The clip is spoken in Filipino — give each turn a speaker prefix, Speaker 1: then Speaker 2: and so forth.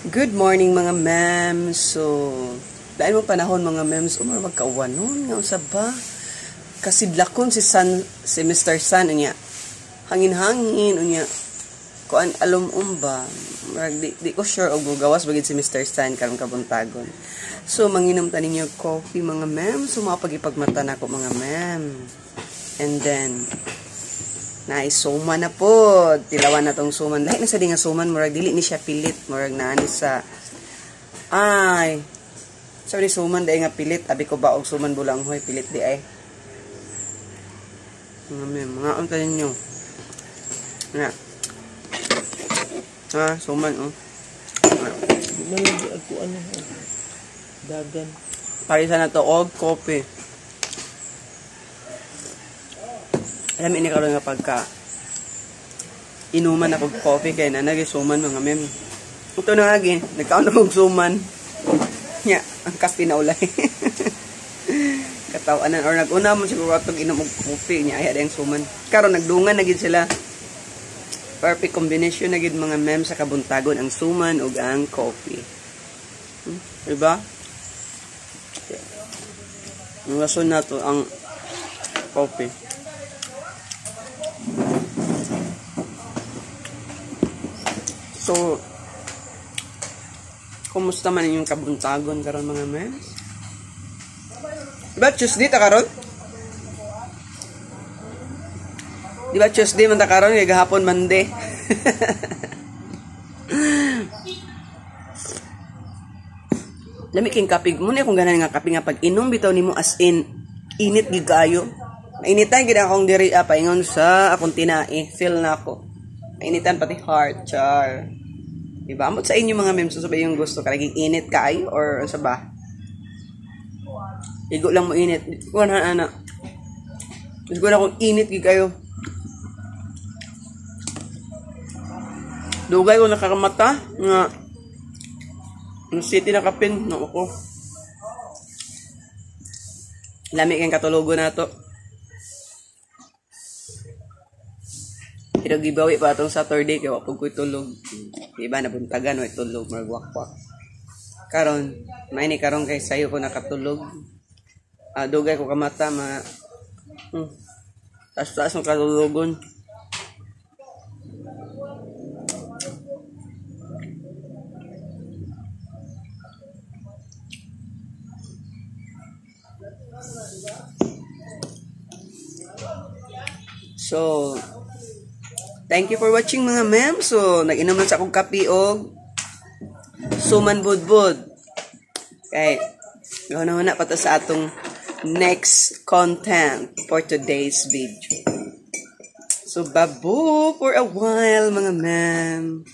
Speaker 1: Good morning mga mems. So, dahil mo panahon mga mems, umar magkauwanon nga usab ba? Kasidlakon si Mr. Sun unya. Hangin-hangin unya. Kuan alom ba? Di ko sure og gawas bagid si Mr. Sun karong kabuntagon. So, manginom ta ninyo coffee mga mems. So, mapagipagmata na ko mga mem. And then naisuman na po. Tilawan na tong suman. Dahil na sa di nga suman, murag dili ni siya pilit. Murag naani sa sabi ni suman dahil nga pilit. Abi ko ba og suman bulang hoy pilit di ay. Mga untayin nyo. Nga. Suman
Speaker 2: Malagi ako dagan.
Speaker 1: Parisa na to og coffee. Alam ini karon nga pagka inuman ako coffee kay na nagisuman mga mem. Ito na agi, nagkaon og suman. Nya, ang kape na ulay. Katawanan or naguna mo siguro atong inom og coffee nya ay adang suman. Karon nagdungan na gid sila. Perfect combination na gid mga mem sa kabuntagon ang suman ug ang coffee. Diba? Ang rason na to ang coffee. So, kumusta man yung kabuntagon karon mga mems? Diba Tuesday ta karon? Diba Tuesday man ta karon kay gahapon Monday? Lami king kape mo na kung ganan nga kape nga pag inom bitaw nimo as in init gid kaayo. Mainitan gid akong diri paingon sa akong tinae, feel na ako. Mainitan pati heart, char. Diba? Amot sa inyo mga memes, sabay yung gusto ka, naging init ka ay, or sa ba? Igo lang mo init. Kuha na, anak. Igo na kung init kayo. Dugay ko nakakamata, nga, ang city na kapin, no, ako. Lami kang katulugo na to. Pero gibawi pa itong Saturday kaya wapag ko'y tulog. Diba nabuntagan o tulog maragwakwak. Karon, may ni karon kay sayo ko nakatulog. Dugay ko kamata taas ng katulugon. So, thank you for watching mga mem. So, nag-inom na sa akong kape og suman budbud. Okay. Gawin na pa to sa atong next content for today's video. So, babu for a while mga mem.